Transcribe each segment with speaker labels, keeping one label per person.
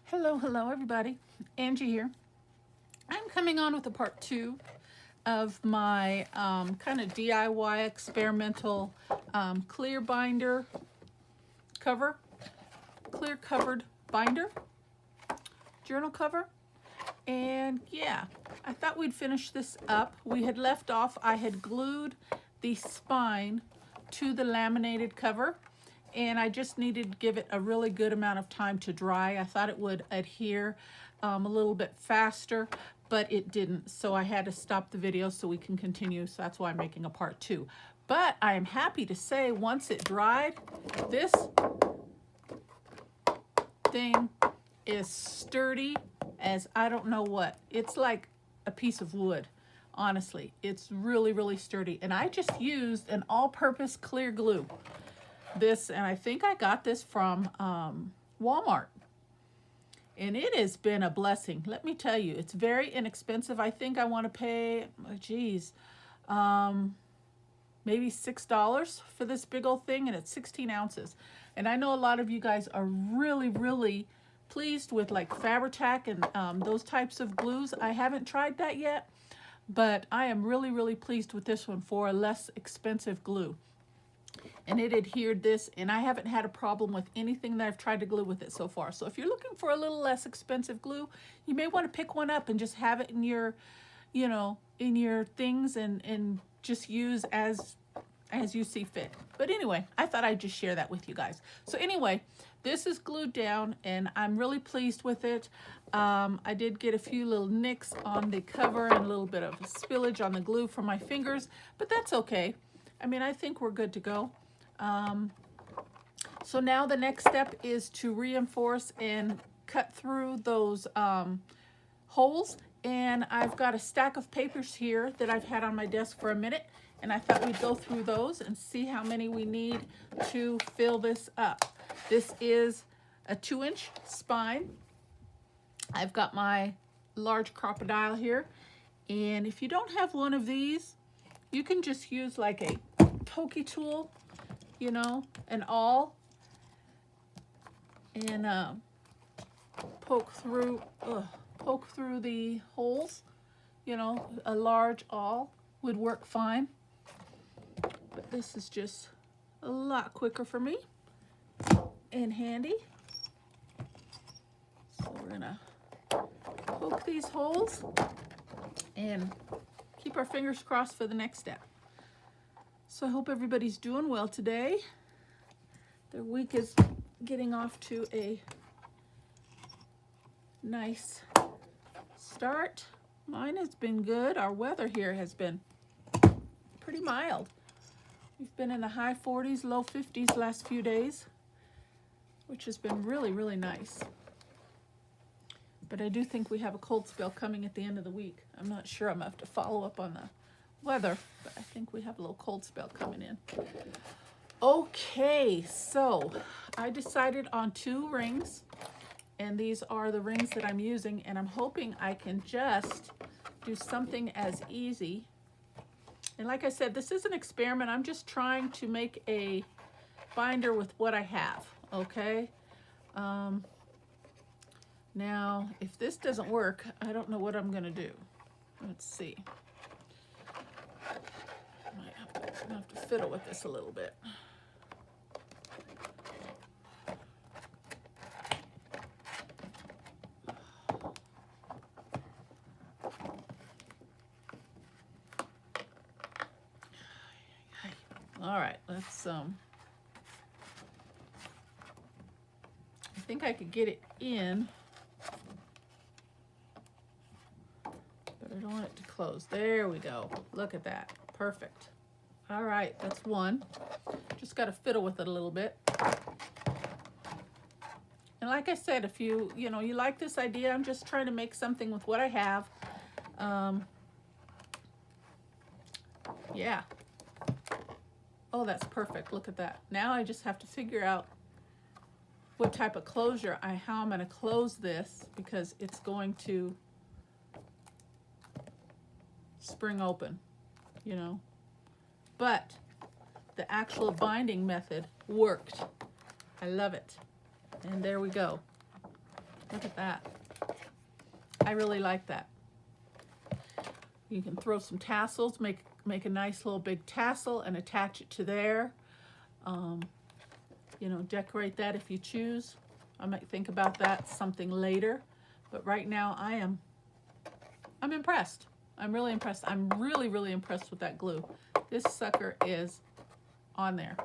Speaker 1: Hello everybody. Angie here. I'm coming on with a part 2 of my kind of DIY experimental clear binder cover, clear covered binder, journal cover. And yeah, I thought we'd finish this up. We had left off, I had glued the spine to the laminated cover, and I just needed to give it a really good amount of time to dry. I thought it would adhere a little bit faster, but it didn't. So I had to stop the video so we can continue. So that's why I'm making a part 2. But I am happy to say once it dried, this thing is sturdy as I don't know what. It's like a piece of wood. Honestly, it's really sturdy. And I just used an all-purpose clear glue. This, and I think I got this from Walmart, and it has been a blessing. Let me tell you, it's very inexpensive. I think I want to pay maybe $6 for this big old thing, and it's 16 ounces. And I know a lot of you guys are really pleased with like Fabri-Tac and those types of glues. I haven't tried that yet, but I am really pleased with this one for a less expensive glue. And it adhered this, and I haven't had a problem with anything that I've tried to glue with it so far. So if you're looking for a little less expensive glue, you may want to pick one up and just have it in your, in your things and just use as you see fit. But anyway, I thought I'd just share that with you guys. So anyway, this is glued down, and I'm really pleased with it. I did get a few little nicks on the cover and a little bit of spillage on the glue from my fingers, but that's okay. I mean, I think we're good to go. So now the next step is to reinforce and cut through those holes. And I've got a stack of papers here that I've had on my desk for a minute, and I thought we'd go through those and see how many we need to fill this up. This is a 2-inch spine. I've got my large crocodile here, and if you don't have one of these, you can just use like a pokey tool, an awl, and poke through the holes. A large awl would work fine, but this is just a lot quicker for me and handy. So we're gonna poke these holes and keep our fingers crossed for the next step. So I hope everybody's doing well today. Their week is getting off to a nice start. Mine has been good. Our weather here has been pretty mild. We've been in the high 40s, low 50s last few days, which has been really nice. But I do think we have a cold spell coming at the end of the week. I'm not sure. I'm going to have to follow up on the weather, but I think we have a little cold spell coming in. Okay, so I decided on 2 rings, and these are the rings that I'm using, and I'm hoping I can just do something as easy. And like I said, this is an experiment. I'm just trying to make a binder with what I have, okay? Now, if this doesn't work, I don't know what I'm gonna do. Let's see. I have to fiddle with this a little bit. All right, let's I think I could get it in, but I don't want it to close. There we go. Look at that. Perfect. All right, that's one. Just got to fiddle with it a little bit. And like I said, if you like this idea, I'm just trying to make something with what I have. Yeah. Oh, that's perfect. Look at that. Now I just have to figure out what type of closure how I'm going to close this, because it's going to spring open, But the actual binding method worked. I love it. And there we go. Look at that. I really like that. You can throw some tassels, make a nice little big tassel and attach it to there. You know, decorate that if you choose. I might think about that something later, but right now I'm impressed. I'm really impressed. I'm really, really impressed with that glue. This sucker is on there.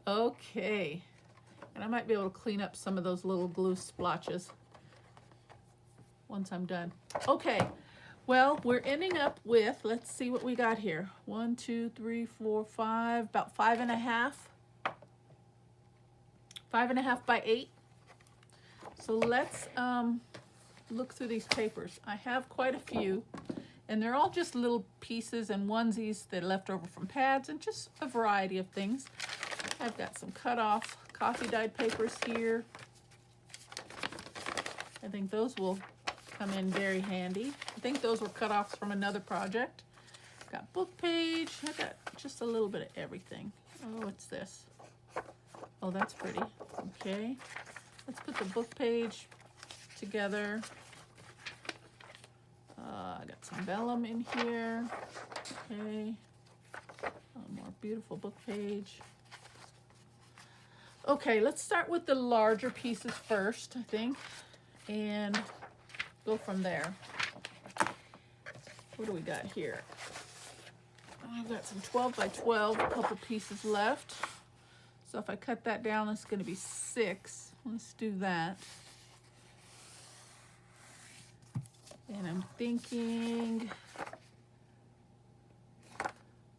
Speaker 1: Okay. And I might be able to clean up some of those little glue splotches once I'm done. Okay. Well, we're ending up with, let's see what we got here. 1, 2, 3, 4, 5, about 5.5. 5.5 by 8. So let's look through these papers. I have quite a few, and they're all just little pieces and onesies that are left over from pads and just a variety of things. I've got some cut off coffee dyed papers here. I think those will come in very handy. I think those were cut-offs from another project. Got book page. I got just a little bit of everything. Oh, what's this? Oh, that's pretty. Okay. Let's put the book page together. I got some vellum in here. Okay. A more beautiful book page. Okay, let's start with the larger pieces first, I think, and go from there. What do we got here? I've got some 12 by 12, a couple pieces left. So if I cut that down, it's going to be 6. Let's do that. And I'm thinking,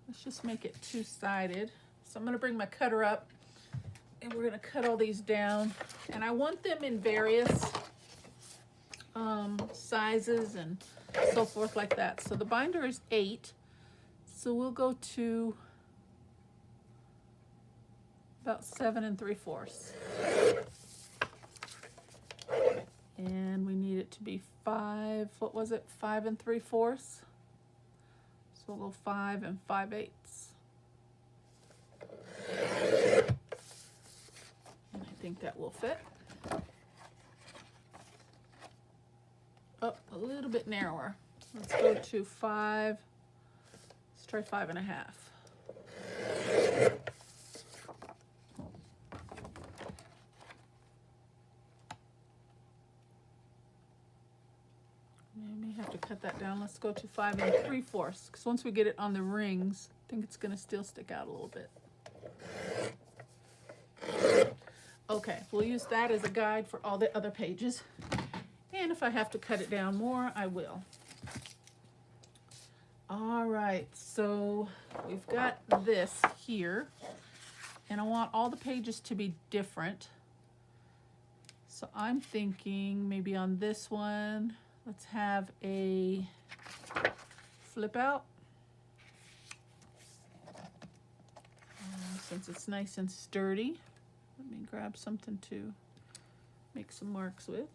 Speaker 1: let's just make it two-sided. So I'm going to bring my cutter up, and we're going to cut all these down. And I want them in various sizes and so forth like that. So the binder is 8. So we'll go to about 7 3/4. And we need it to be 5, what was it? 5 3/4. So we'll go 5 5/8. And I think that will fit. Oh, a little bit narrower. Let's go to 5. Let's try 5.5. Maybe have to cut that down. Let's go to 5 3/4, because once we get it on the rings, I think it's going to still stick out a little bit. Okay, we'll use that as a guide for all the other pages. And if I have to cut it down more, I will. All right, so we've got this here, and I want all the pages to be different. So I'm thinking maybe on this one, let's have a flip out. Since it's nice and sturdy, let me grab something to make some marks with.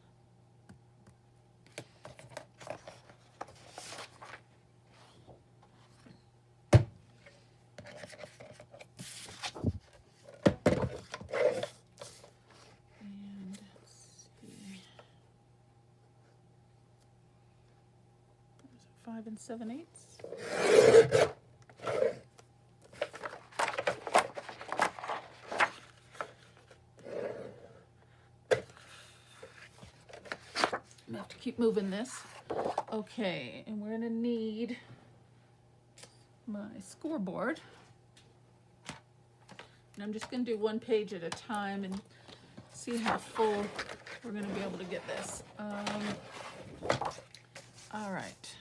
Speaker 1: And let's see. 5 7/8. I have to keep moving this. Okay, and we're gonna need my scoreboard. And I'm just gonna do one page at a time and see how full we're gonna be able to get this. All right.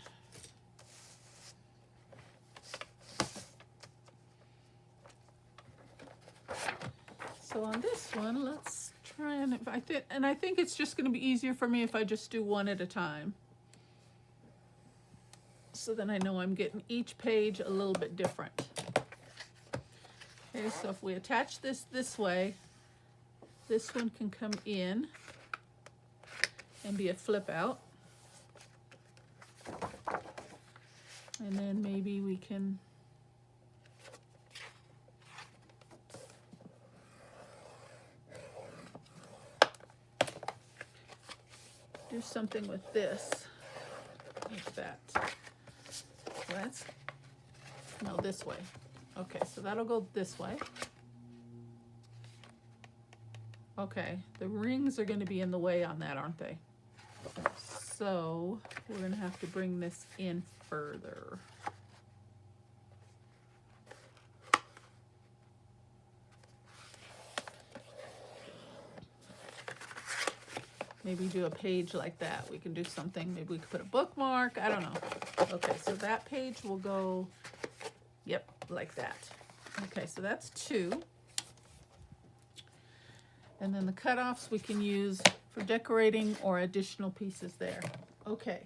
Speaker 1: So on this one, let's try and I think it's just going to be easier for me if I just do one at a time. So then I know I'm getting each page a little bit different. Okay, so if we attach this way, this one can come in and be a flip out. And then maybe we can do something with this, like that. Let's, no, this way. Okay, so that'll go this way. Okay, the rings are going to be in the way on that, aren't they? So we're going to have to bring this in further. Maybe do a page like that. We can do something. Maybe we could put a bookmark. I don't know. Okay, so that page will go, yep, like that. Okay, so that's 2. And then the cutoffs we can use for decorating or additional pieces there. Okay,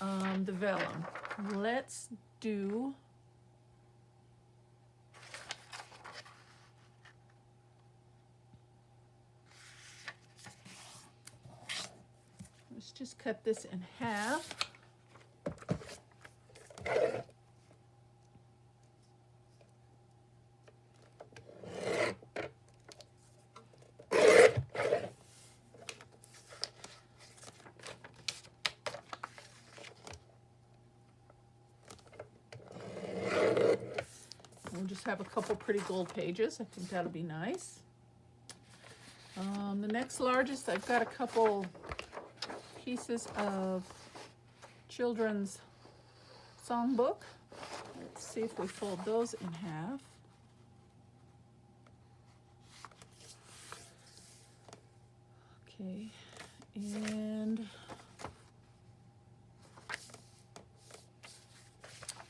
Speaker 1: the vellum. Let's do, let's just cut this in half. We'll just have a couple pretty gold pages. I think that'll be nice. The next largest, I've got a couple pieces of children's songbook. Let's see if we fold those in half. Okay, and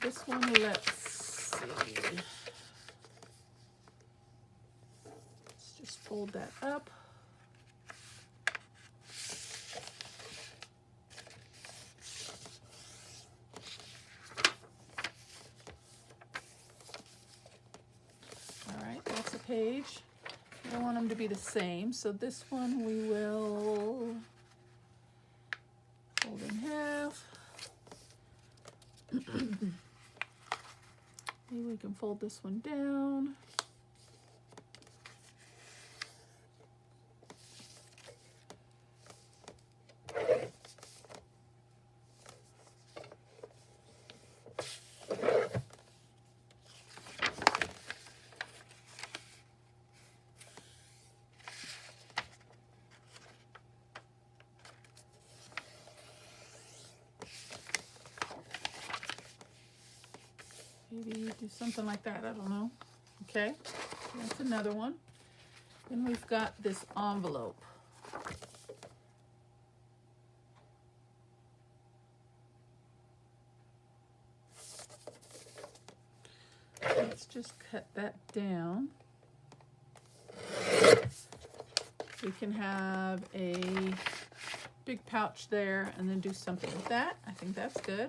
Speaker 1: this one, let's see. Let's just fold that up. All right, that's a page. I don't want them to be the same, so this one we will fold in half. Maybe we can fold this one down. Maybe do something like that, I don't know. Okay, that's another one. Then we've got this envelope. Let's just cut that down. We can have a big pouch there and then do something with that. I think that's good.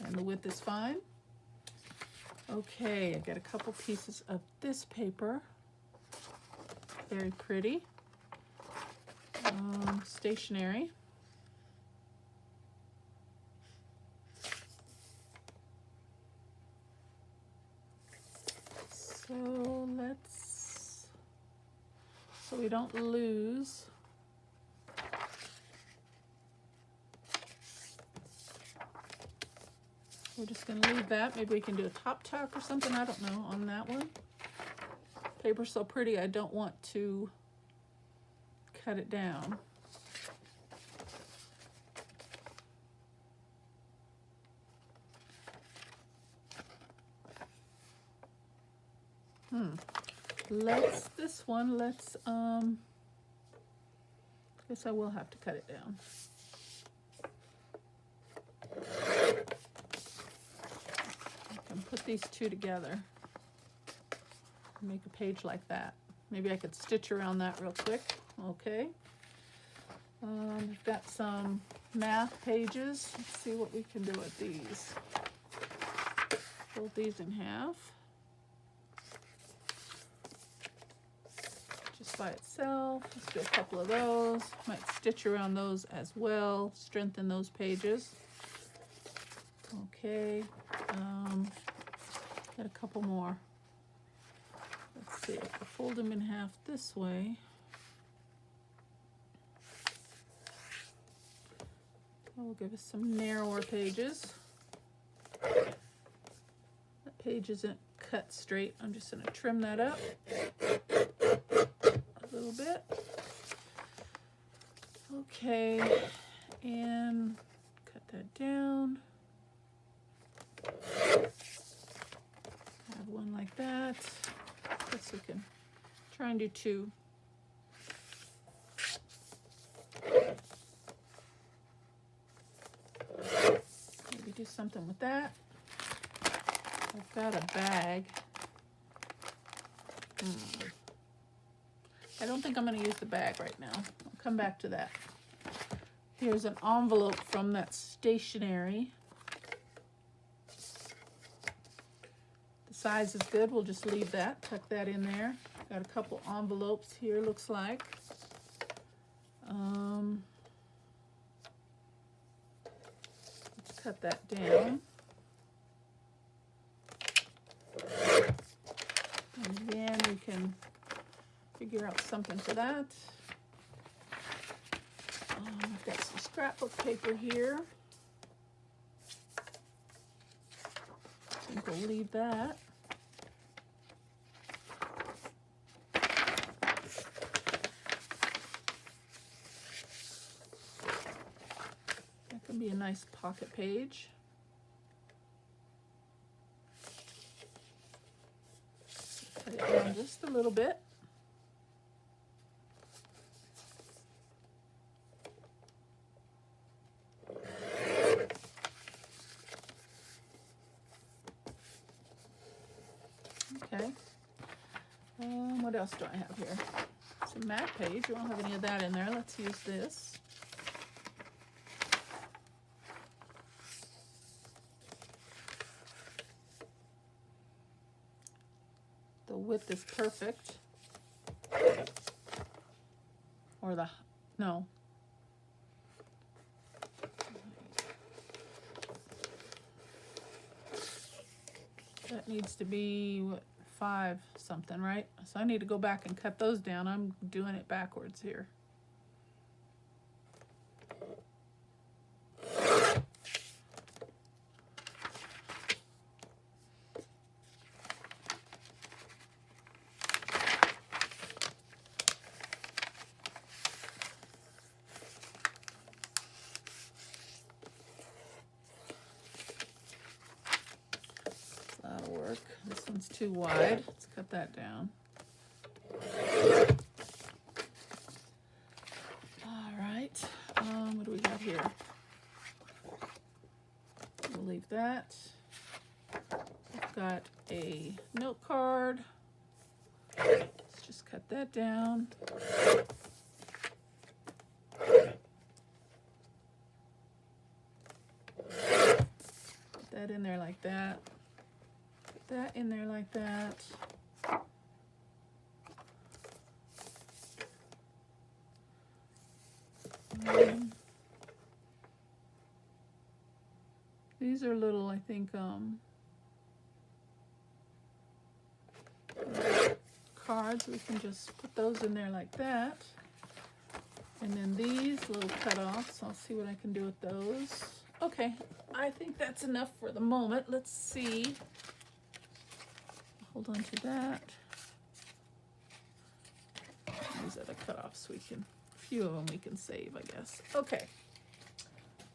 Speaker 1: And the width is fine. Okay, I got a couple pieces of this paper. Very pretty. Stationery. So let's, so we don't lose. We're just going to leave that. Maybe we can do a top tuck or something. I don't know on that one. Paper's so pretty, I don't want to cut it down. Let's, this one, let's, guess I will have to cut it down. Put these two together, make a page like that. Maybe I could stitch around that real quick. Okay. We've got some math pages. Let's see what we can do with these. Fold these in half. Just by itself. Let's do a couple of those. Might stitch around those as well. Strengthen those pages. Okay. Got a couple more. Let's see, if I fold them in half this way. we'll give us some narrower pages. That page isn't cut straight. I'm just going to trim that up a little bit. Okay, and cut that down. Have one like that. Guess we can try and do two. Maybe do something with that. I've got a bag. I don't think I'm going to use the bag right now. I'll come back to that. Here's an envelope from that stationery. The size is good. We'll just leave that. Tuck that in there. Got a couple envelopes here, looks like. Let's cut that down. And then we can figure out something for that. I've got some scrapbook paper here. I think we'll leave that. That can be a nice pocket page. Cut it down just a little bit. Okay. What else do I have here? Some MAC page. We don't have any of that in there. Let's use this. The width is perfect. Or no. That needs to be, what, 5 something, right? So I need to go back and cut those down. I'm doing it backwards here. That'll work. This one's too wide. Let's cut that down. All right. What do we got here? We'll leave that. I've got a note card. Let's just cut that down. Put that in there like that. Put that in there like that. These are little, I think, cards. We can just put those in there like that. And then these little cutoffs, I'll see what I can do with those. Okay, I think that's enough for the moment. Let's see. Hold on to that. These are the cutoffs we can, a few of them we can save, I guess. Okay,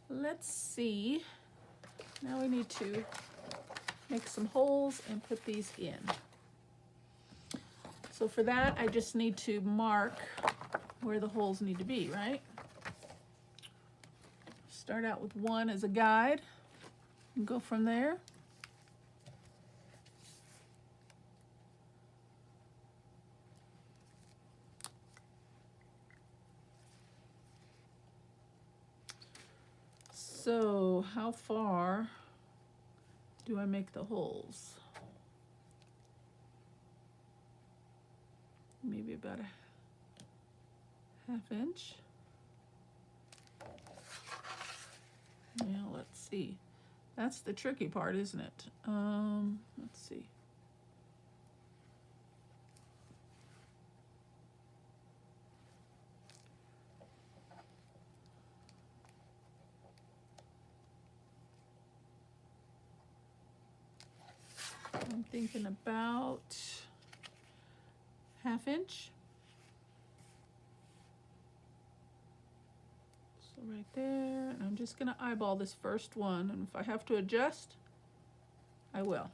Speaker 1: let's see. Now we need to make some holes and put these in. So for that, I just need to mark where the holes need to be, right? Start out with one as a guide and go from there. So how far do I make the holes? Maybe about a ½ inch. Now let's see. That's the tricky part, isn't it? Let's see. thinking about 1/2 inch. So right there, and I'm just gonna eyeball this first one, and if I have to adjust, I will.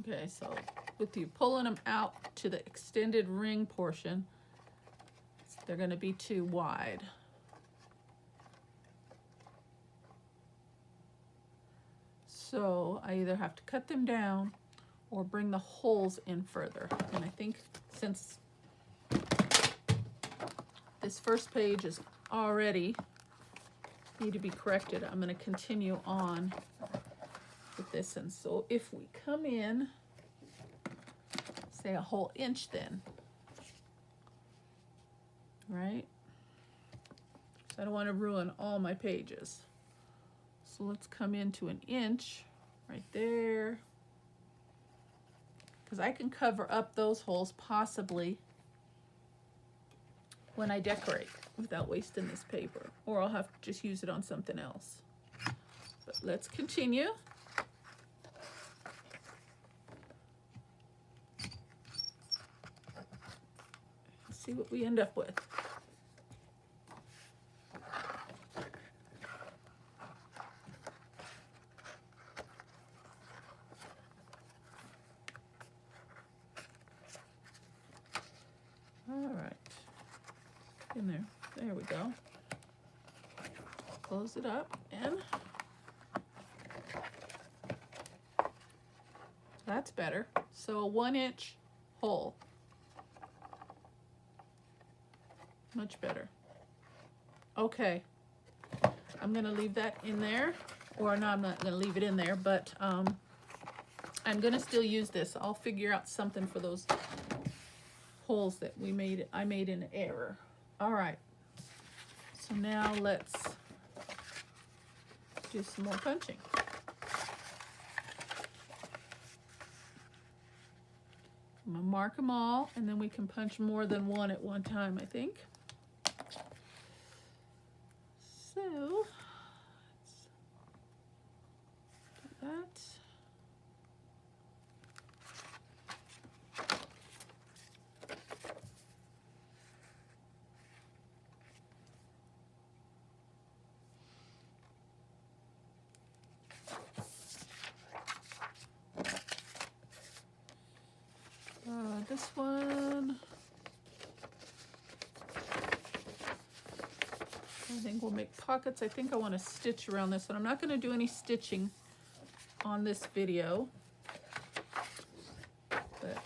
Speaker 1: Okay, so with you pulling them out to the extended ring portion, they're going to be too wide. So I either have to cut them down or bring the holes in further. And I think since this first page is already need to be corrected, I'm going to continue on with this. And so if we come in, say a whole inch then, right? So I don't want to ruin all my pages. So let's come into 1 inch right there, because I can cover up those holes possibly when I decorate without wasting this paper, or I'll have to just use it on something else. But let's continue. See what we end up with. All right, in there. There we go. Close it up and that's better. So a 1 inch hole. Much better. Okay, I'm gonna leave that in there, or no, I'm not gonna leave it in there, but I'm gonna still use this. I'll figure out something for those holes that I made in error. All right, so now let's do some more punching. I'm gonna mark them all, and then we can punch more than one at one time, I think. So let's do that. This one, I think we'll make pockets. I think I want to stitch around this one. I'm not going to do any stitching on this video, but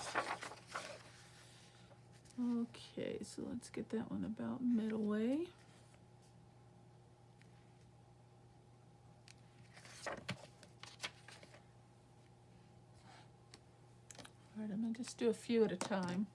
Speaker 1: okay, so let's get that one about middle way. All right, I'm going to just do a few at a time.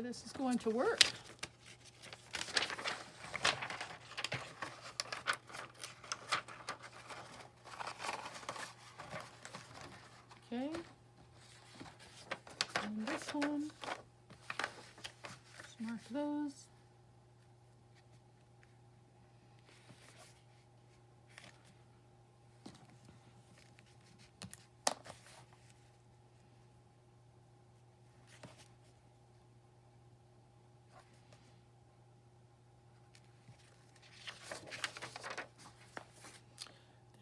Speaker 1: sure this is going to work. Okay. And this one. Just mark those.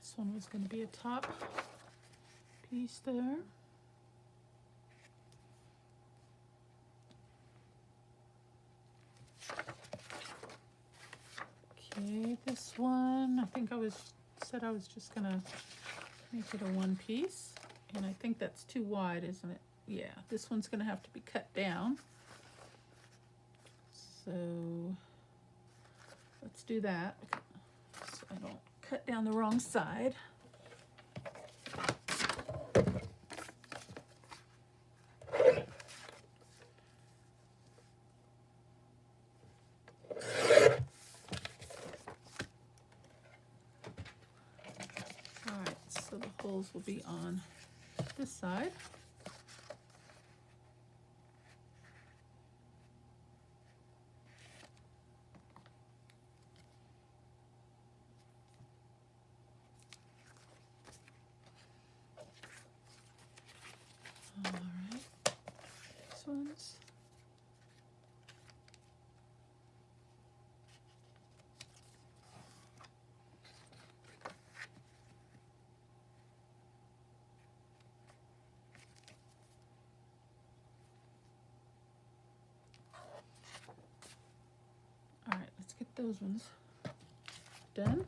Speaker 1: This one was going to be a top piece there. Okay, this one, I think said I was just gonna make it a one piece, and I think that's too wide, isn't it? Yeah, this one's gonna have to be cut down. So let's do that so I don't cut down the wrong side. Holes will be on this side. All right, this one's get those ones done.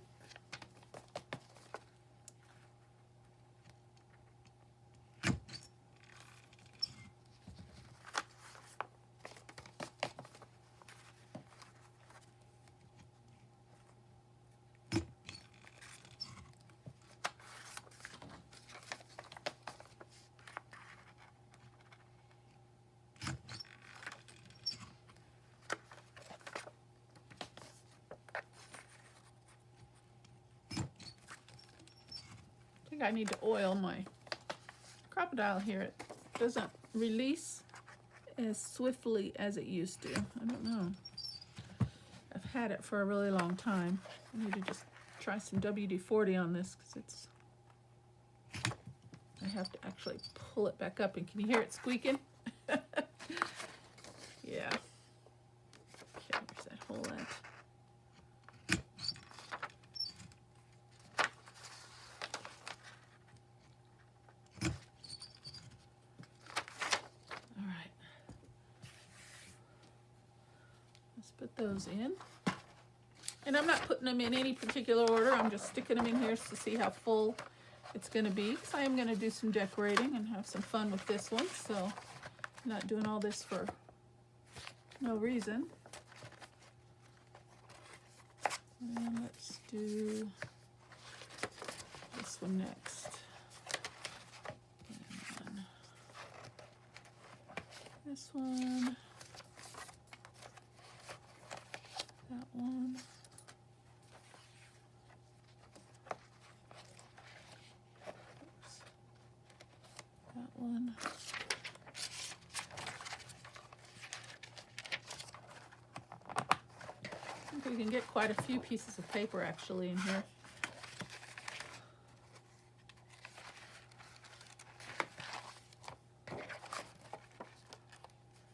Speaker 1: I need to oil my crocodile here. It doesn't release as swiftly as it used to. I don't know. I've had it for a really long time. I need to just try some WD-40 on this because I have to actually pull it back up. And can you hear it squeaking? Yeah. Okay, where's that hole at? Put those in, and I'm not putting them in any particular order. I'm just sticking them in here to see how full it's going to be, because I am going to do some decorating and have some fun with this one, so I'm not doing all this for no reason. And let's do this one next. And then this one. That one. Oops. That one. I think we can get quite a few pieces of paper actually in here.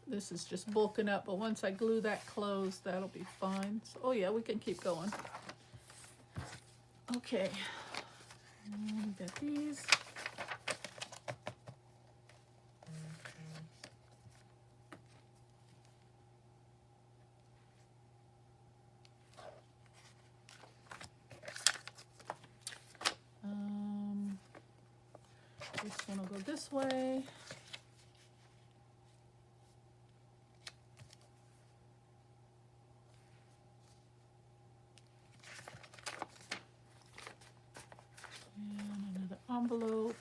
Speaker 1: This is just bulking up, but once I glue that closed, that'll be fine. So, oh yeah, we can keep going. Okay, and we got these. This one will go this way. Envelope.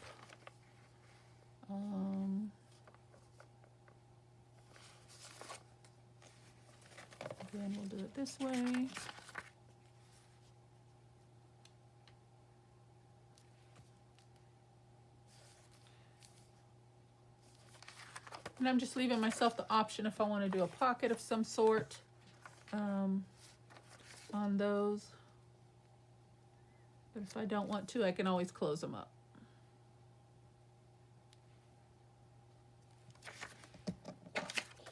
Speaker 1: And we'll do it this way. And I'm just leaving myself the option if I want to do a pocket of some sort on those. But if I don't want to, I can always close them up.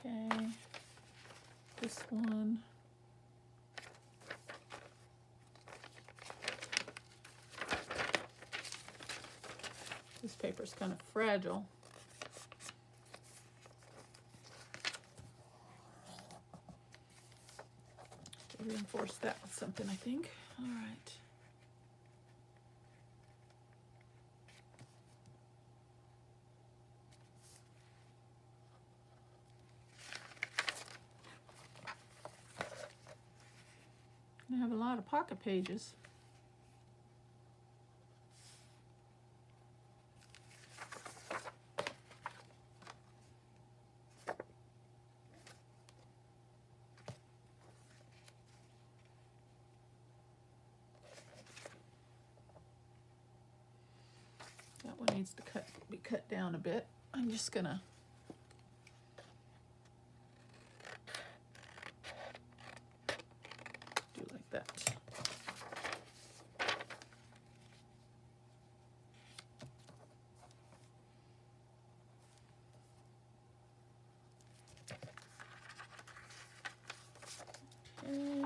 Speaker 1: Okay, this one. This paper's kind of fragile. Reinforce that with something, I think. All right. I have a lot of pocket pages. That one needs to be cut down a bit. I'm just gonna do like that. Okay.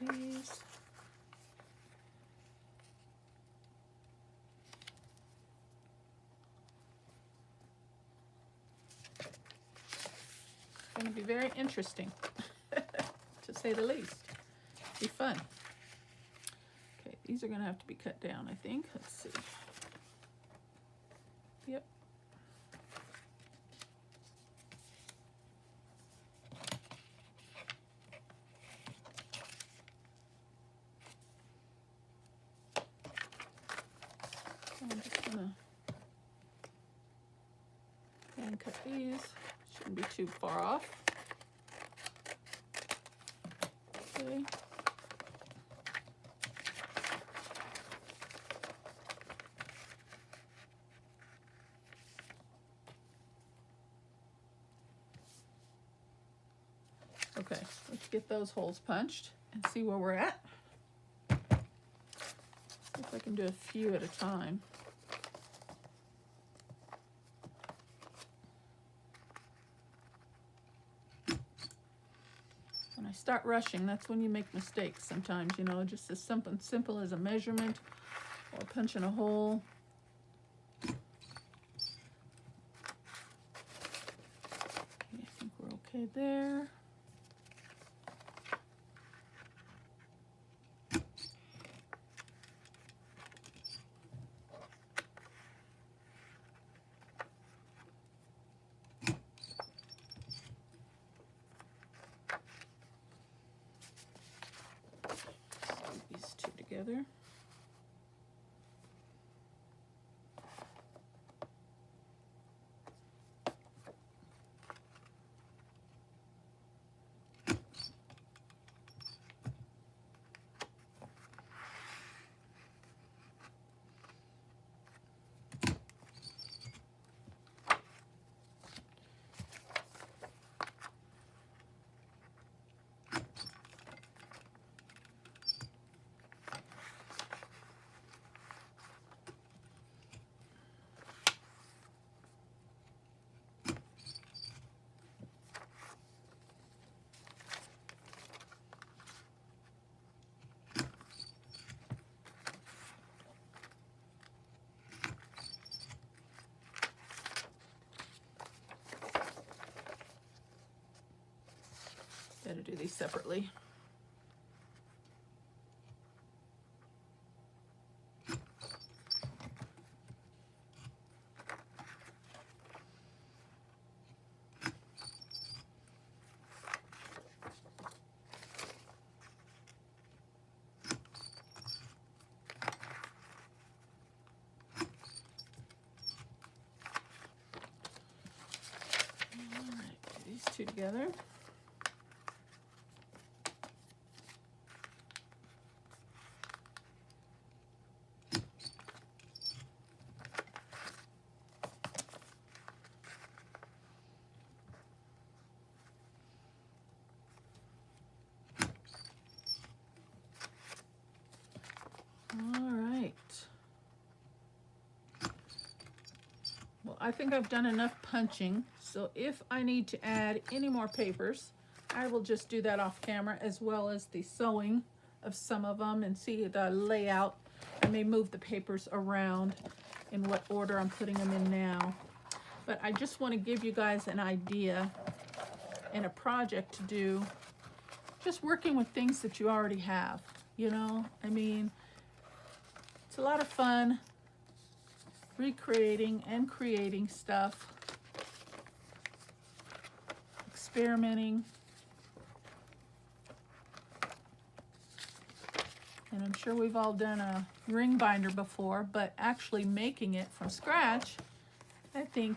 Speaker 1: These. Going to be very interesting, to say the least. Be fun. Okay, these are going to have to be cut down, I think. Let's see. Yep. I'm just gonna hand cut these. Shouldn't be too far off. Okay. Okay, let's get those holes punched and see where we're at. See if I can do a few at a time. When I start rushing, that's when you make mistakes sometimes, you know, just as simple as a measurement or punching a hole. Okay, I think we're okay there. These two together. Better do these separately. these two together. All right. Well, I think I've done enough punching, so if I need to add any more papers, I will just do that off camera, as well as the sewing of some of them and see the layout. I may move the papers around in what order I'm putting them in now. But I just want to give you guys an idea and a project to do, just working with things that you already have, you know? I mean, it's a lot of fun recreating and creating stuff, experimenting. And I'm sure we've all done a ring binder before, but actually making it from scratch, I think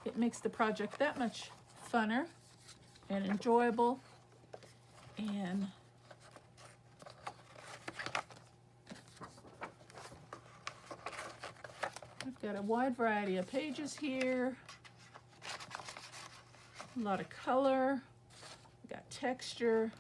Speaker 1: it makes the project that much funner and enjoyable. And I've got a wide variety of pages here, a lot of color, we've got texture.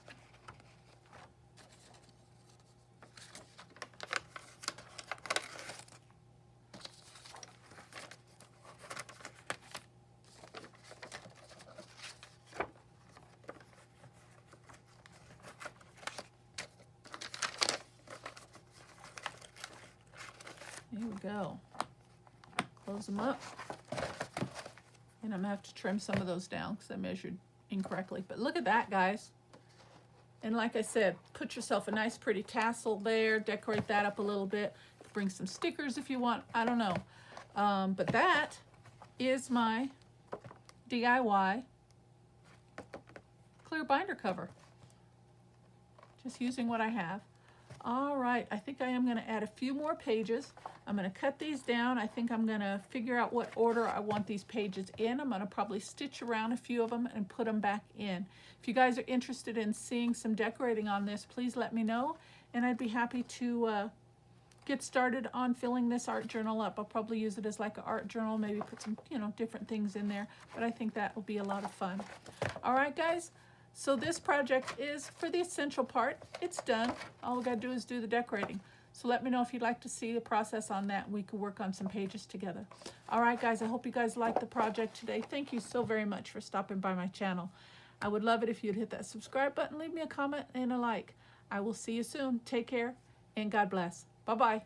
Speaker 1: There we go. Close them up. And I'm gonna have to trim some of those down because I measured incorrectly. But look at that, guys. And like I said, put yourself a nice pretty tassel there, decorate that up a little bit, bring some stickers if you want, I don't know. But that is my DIY clear binder cover. Just using what I have. All right, I think I am gonna add a few more pages. I'm gonna cut these down. I think I'm gonna figure out what order I want these pages in. I'm gonna probably stitch around a few of them and put them back in. If you guys are interested in seeing some decorating on this, please let me know, and I'd be happy to get started on filling this art journal up. I'll probably use it as like an art journal, maybe put some, you know, different things in there, but I think that will be a lot of fun. All right, guys. So this project is, for the essential part, it's done. All we gotta do is do the decorating. So let me know if you'd like to see the process on that. We could work on some pages together. All right, guys, I hope you guys liked the project today. Thank you so very much for stopping by my channel. I would love it if you'd hit that subscribe button, leave me a comment and a like. I will see you soon. Take care and God bless. Bye-bye.